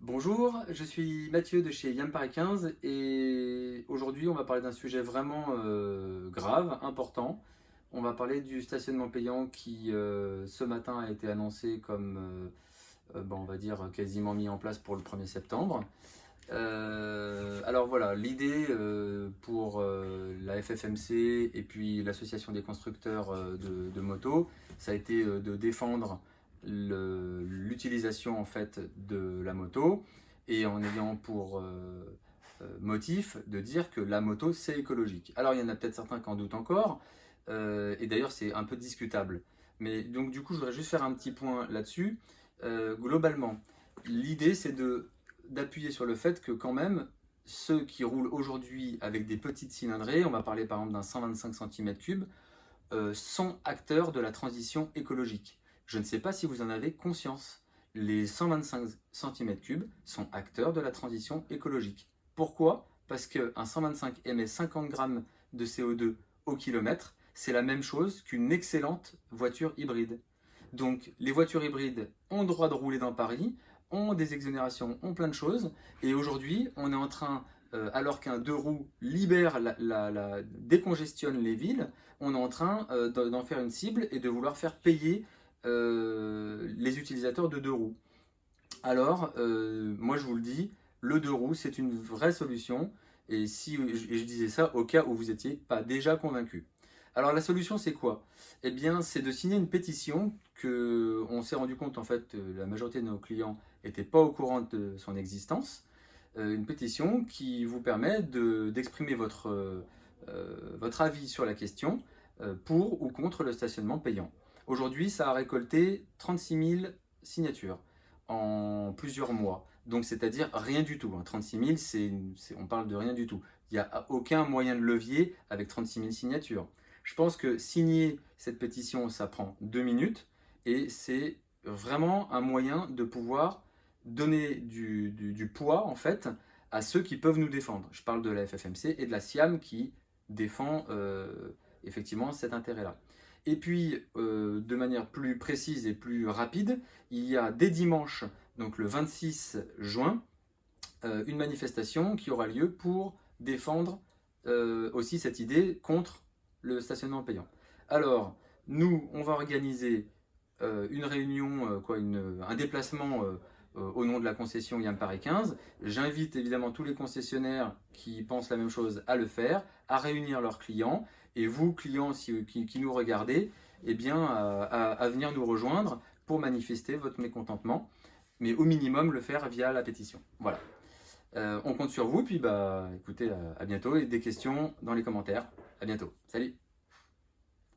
Bonjour, je suis Mathieu de chez Yam Paris 15 et aujourd'hui on va parler d'un sujet vraiment grave, important. On va parler du stationnement payant qui ce matin a été annoncé comme, on va dire, quasiment mis en place pour le 1er septembre. Alors voilà, l'idée pour la FFMC et puis l'association des constructeurs de motos, ça a été de défendre l'utilisation en fait de la moto et en ayant pour motif de dire que la moto c'est écologique. Alors il y en a peut-être certains qui en doutent encore et d'ailleurs c'est un peu discutable. Mais donc du coup je voudrais juste faire un petit point là-dessus. Globalement, l'idée c'est d'appuyer sur le fait que quand même ceux qui roulent aujourd'hui avec des petites cylindrées, on va parler par exemple d'un 125 cm3, sont acteurs de la transition écologique. Je ne sais pas si vous en avez conscience. Les 125 cm3 sont acteurs de la transition écologique. Pourquoi? Parce qu'un 125 émet 50 grammes de CO2 au kilomètre, c'est la même chose qu'une excellente voiture hybride. Donc les voitures hybrides ont le droit de rouler dans Paris, ont des exonérations, ont plein de choses, et aujourd'hui on est en train, alors qu'un deux roues libère, décongestionne les villes, on est en train d'en faire une cible et de vouloir faire payer les utilisateurs de deux roues. Alors, moi je vous le dis, le deux roues c'est une vraie solution, et si je disais ça au cas où vous n'étiez pas déjà convaincu. Alors la solution c'est quoi? Eh bien c'est de signer une pétition que on s'est rendu compte en fait la majorité de nos clients n'étaient pas au courant de son existence. Une pétition qui vous permet d'exprimer votre avis sur la question pour ou contre le stationnement payant. Aujourd'hui ça a récolté 36 000 signatures en plusieurs mois. Donc c'est-à-dire rien du tout. 36 000, on parle de rien du tout. Il n'y a aucun moyen de levier avec 36 000 signatures. Je pense que signer cette pétition, ça prend 2 minutes et c'est vraiment un moyen de pouvoir donner du poids en fait à ceux qui peuvent nous défendre. Je parle de la FFMC et de la SIAM qui défend effectivement cet intérêt-là. Et puis, de manière plus précise et plus rapide, il y a dès dimanche, donc le 26 juin, une manifestation qui aura lieu pour défendre aussi cette idée contre le stationnement payant. Alors, nous, on va organiser une réunion, un déplacement au nom de la concession Yam Paris 15. J'invite évidemment tous les concessionnaires qui pensent la même chose à le faire, à réunir leurs clients, et vous, clients qui nous regardez, eh bien, à venir nous rejoindre pour manifester votre mécontentement, mais au minimum le faire via la pétition. Voilà. On compte sur vous, puis bah écoutez, à bientôt et des questions dans les commentaires. À bientôt. Salut!